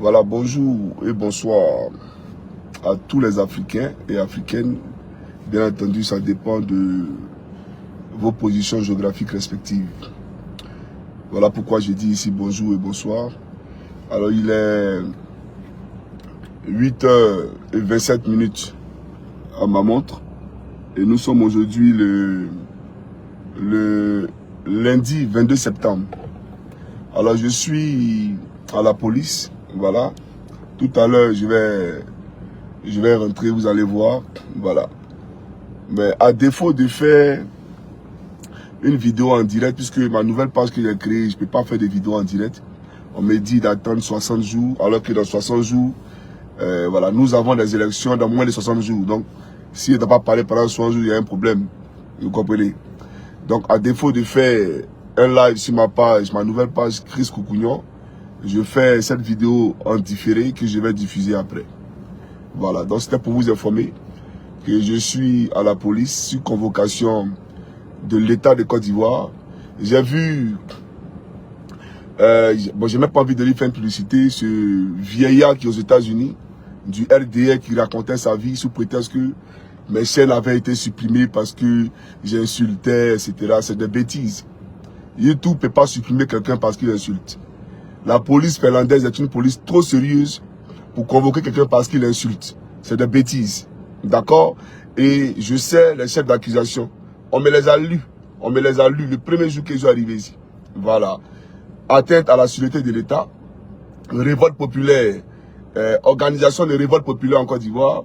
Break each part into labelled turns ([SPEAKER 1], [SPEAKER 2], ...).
[SPEAKER 1] Voilà, bonjour et bonsoir à tous les Africains et Africaines. Bien entendu, ça dépend de vos positions géographiques respectives. Voilà pourquoi je dis ici bonjour et bonsoir. Alors, il est 8h27 à ma montre. Et nous sommes aujourd'hui le lundi 22 septembre. Alors, je suis à la police. Voilà. Tout à l'heure, je vais rentrer, vous allez voir. Voilà. Mais à défaut de faire une vidéo en direct, puisque ma nouvelle page que j'ai créée, je ne peux pas faire des vidéos en direct. On me dit d'attendre 60 jours, alors que dans 60 jours, voilà, nous avons des élections dans moins de 60 jours. Donc, si je ne dois pas parler pendant 60 jours, il y a un problème. Vous comprenez? Donc, à défaut de faire un live sur ma page, ma nouvelle page Chris Coucougnon, je fais cette vidéo en différé que je vais diffuser après. Voilà, donc c'était pour vous informer que je suis à la police sur convocation de l'État de Côte d'Ivoire. J'ai vu, bon, j'ai même pas envie de lui faire une publicité, ce vieillard qui est aux États-Unis, du RDA, qui racontait sa vie sous prétexte que mes chaînes avaient été supprimées parce que j'insultais, etc. C'est des bêtises. YouTube ne peut pas supprimer quelqu'un parce qu'il insulte. La police finlandaise est une police trop sérieuse pour convoquer quelqu'un parce qu'il insulte. C'est des bêtises. D'accord? Et je sais les chefs d'accusation. On me les a lus. On me les a lus le premier jour qu'ils sont arrivés ici. Voilà. Atteinte à la sûreté de l'État. Révolte populaire. Organisation de révolte populaire en Côte d'Ivoire.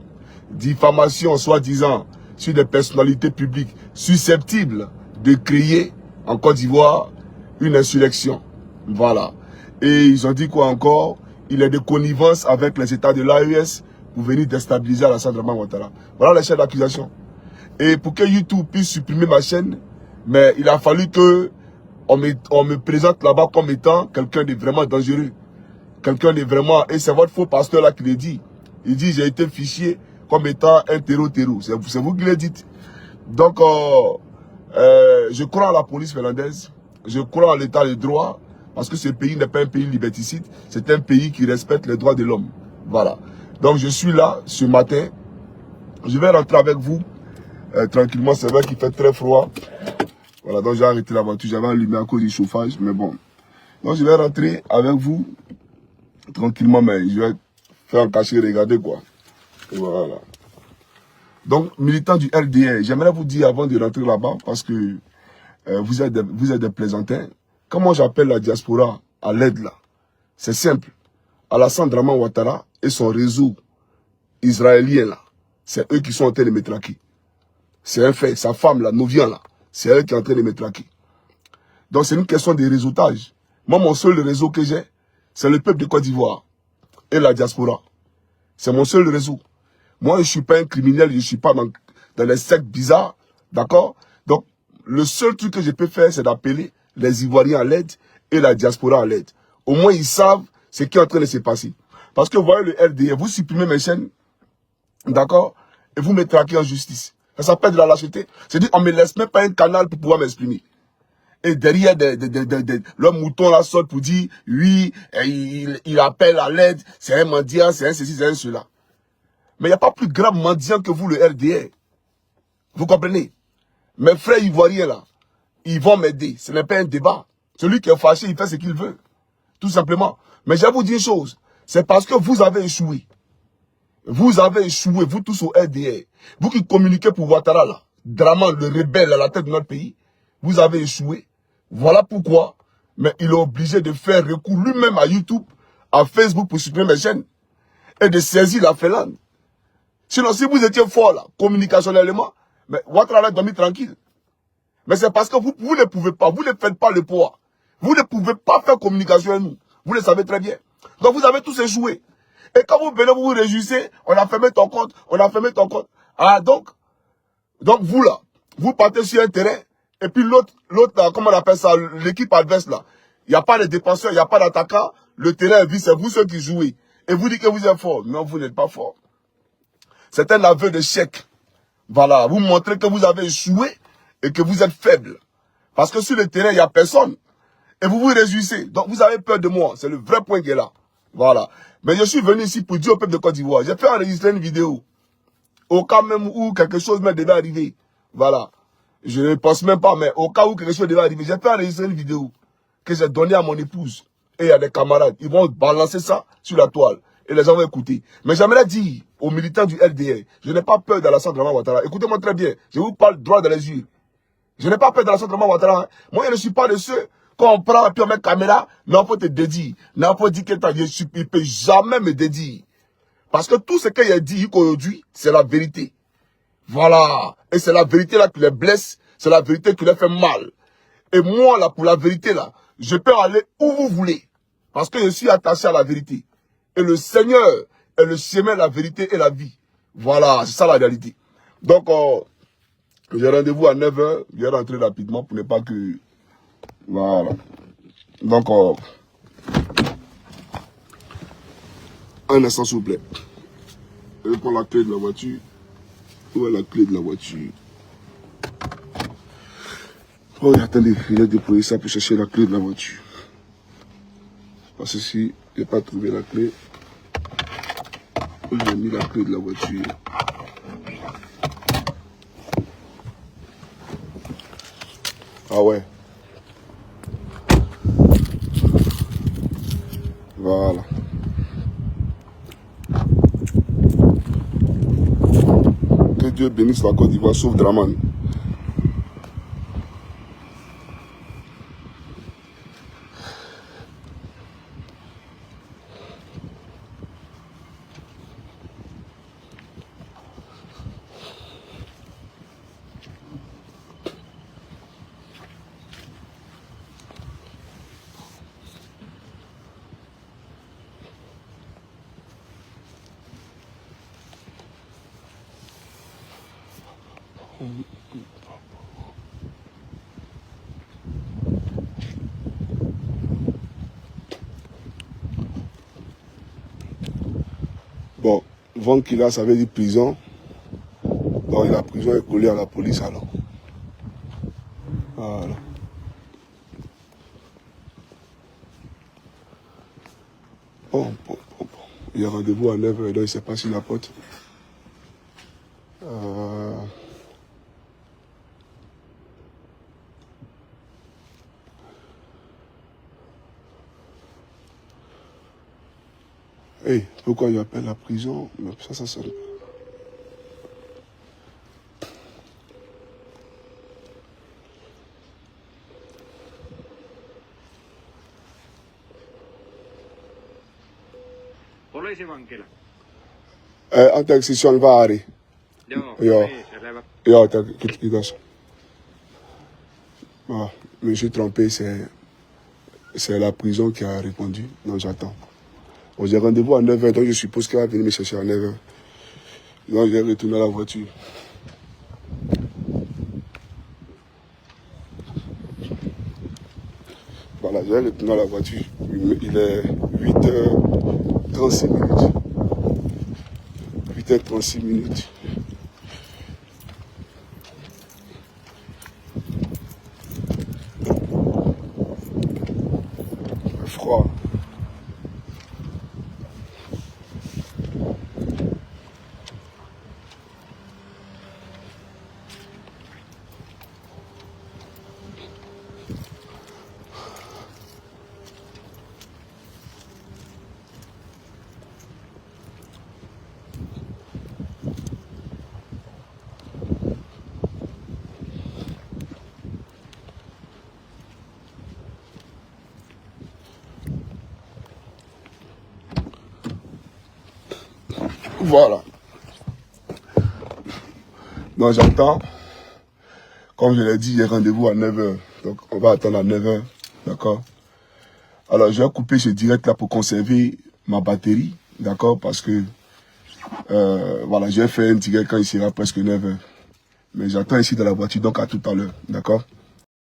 [SPEAKER 1] Diffamation, soi-disant, sur des personnalités publiques susceptibles de créer en Côte d'Ivoire une insurrection. Voilà. Et ils ont dit quoi encore? Il est de connivence avec les États de l'AES pour venir déstabiliser Alassane Dramane Ouattara. Voilà les chefs d'accusation. Et pour que YouTube puisse supprimer ma chaîne, mais il a fallu que on me présente là-bas comme étant quelqu'un de vraiment dangereux. Quelqu'un de vraiment... Et c'est votre faux pasteur là qui le dit. Il dit j'ai été fiché comme étant un terreau. C'est vous qui le dites. Donc, je crois à la police finlandaise. Je crois à l'état de droit. Parce que ce pays n'est pas un pays liberticide. C'est un pays qui respecte les droits de l'homme. Voilà. Donc, je suis là ce matin. Je vais rentrer avec vous. Tranquillement, c'est vrai qu'il fait très froid. Voilà, donc j'ai arrêté la voiture. J'avais allumé à cause du chauffage. Mais bon. Donc, je vais rentrer avec vous. Tranquillement, mais je vais faire un cachet, regarder quoi. Et voilà. Donc, militant du RDA, j'aimerais vous dire avant de rentrer là-bas, parce que vous êtes des plaisantins. Comment j'appelle la diaspora à l'aide là? C'est simple. Alassane Dramane Ouattara et son réseau israélien là, c'est eux qui sont en train de me traquer. C'est un fait. Sa femme là, Novian là, c'est elle qui est en train de me traquer. Donc, c'est une question de réseautage. Moi, mon seul réseau que j'ai, c'est le peuple de Côte d'Ivoire et la diaspora. C'est mon seul réseau. Moi, je ne suis pas un criminel, je ne suis pas dans les sectes bizarres. D'accord? Donc, le seul truc que je peux faire, c'est d'appeler les Ivoiriens à l'aide et la diaspora à l'aide. Au moins, ils savent ce qui est en train de se passer. Parce que vous voyez le RDA, vous supprimez mes chaînes, d'accord? Et vous me traquez en justice. Ça s'appelle de la lâcheté. C'est-à-dire, on ne me laisse même pas un canal pour pouvoir m'exprimer. Et derrière, le mouton là sort pour dire, oui, il appelle à l'aide, c'est un mendiant, c'est un ceci, c'est un cela. Mais il n'y a pas plus grave mendiant que vous, le RDA. Vous comprenez? Mes frères ivoiriens là, ils vont m'aider. Ce n'est pas un débat. Celui qui est fâché, il fait ce qu'il veut. Tout simplement. Mais je vais vous dire une chose. C'est parce que vous avez échoué. Vous avez échoué, vous tous au RDA. Vous qui communiquez pour Ouattara là, Dramane, le rebelle à la tête de notre pays, vous avez échoué. Voilà pourquoi, mais il est obligé de faire recours lui-même à YouTube, à Facebook pour supprimer mes chaînes et de saisir la Finlande. Sinon, si vous étiez fort là, communicationnellement, mais Ouattara allait dormir tranquille. Mais c'est parce que vous ne pouvez pas, vous ne faites pas le poids. Vous ne pouvez pas faire communication avec nous. Vous le savez très bien. Donc vous avez tous échoué. Et quand vous venez, vous vous réjouissez, on a fermé ton compte, on a fermé ton compte. Ah donc vous là, vous partez sur un terrain, et puis l'autre, comment on appelle ça, l'équipe adverse là, il n'y a pas de dépenseurs, il n'y a pas d'attaquant, le terrain est vide, c'est vous ceux qui jouez. Et vous dites que vous êtes fort. Non, vous n'êtes pas fort. C'est un aveu d'échec. Voilà, vous montrez que vous avez échoué et que vous êtes faible. Parce que sur le terrain, il n'y a personne. Et vous vous réjouissez. Donc vous avez peur de moi. C'est le vrai point qui est là. Voilà. Mais je suis venu ici pour dire au peuple de Côte d'Ivoire, j'ai fait enregistrer une vidéo. Au cas même où quelque chose me devait arriver. Voilà. Je ne pense même pas, mais au cas où quelque chose devait arriver, j'ai fait enregistrer une vidéo que j'ai donnée à mon épouse. Et à des camarades. Ils vont balancer ça sur la toile. Et les gens vont écouter. Mais j'aimerais dire aux militants du LDR, je n'ai pas peur d'Alassane Draman Ouattara. Écoutez-moi très bien. Je vous parle droit dans les yeux. Je n'ai pas peur d'Alassane Draman Ouattara. Hein. Moi, je ne suis pas de ceux qu'on prend et puis on met caméra. Non, faut te dédier. Non, faut dire que il ne peut jamais me dédier. Parce que tout ce qu'il a dit aujourd'hui, c'est la vérité. Voilà. Et c'est la vérité là qui les blesse. C'est la vérité qui les fait mal. Et moi, là, pour la vérité, là, je peux aller où vous voulez. Parce que je suis attaché à la vérité. Et le Seigneur est le chemin, la vérité et la vie. Voilà, c'est ça la réalité. Donc, j'ai rendez-vous à 9 h. Je vais rentrer rapidement pour ne pas que... Voilà. Donc, un instant, s'il vous plaît. Je prends la clé de la voiture. Où est la clé de la voiture? Oh, attendez, il a déployé ça pour chercher la clé de la voiture. Parce que si je n'ai pas trouvé la clé, j'ai mis la clé de la voiture. Ah ouais. Voilà. Que Dieu bénisse la Côte d'Ivoire, sauf Draman. Bon, Vankila, ça veut dire prison. Donc la prison est collée à la police alors. Voilà. Bon. Il y a rendez-vous à 9 h, donc il ne sait pas si la porte. Hey, pourquoi il appelle la prison? Mais ça sonne.
[SPEAKER 2] Poliisi vankila.
[SPEAKER 1] Anteeksi, se on väärin.
[SPEAKER 2] Joo.
[SPEAKER 1] Joo, kiitos. Ah, mais je suis trompé, c'est la prison qui a répondu. Non, j'attends. Bon, j'ai rendez-vous à 9 h, donc je suppose qu'elle va venir me chercher à 9 h. Donc, je vais retourner à la voiture. Voilà, je vais retourner à la voiture. Il est 8h36 minutes. 8h36 minutes. Froid. Voilà. Donc j'attends. Comme je l'ai dit, j'ai rendez-vous à 9 h. Donc on va attendre à 9 h. D'accord. Alors je vais couper ce direct là pour conserver ma batterie. D'accord. Parce que voilà, je vais faire un direct quand il sera presque 9 h. Mais j'attends ici dans la voiture, donc à tout à l'heure. D'accord.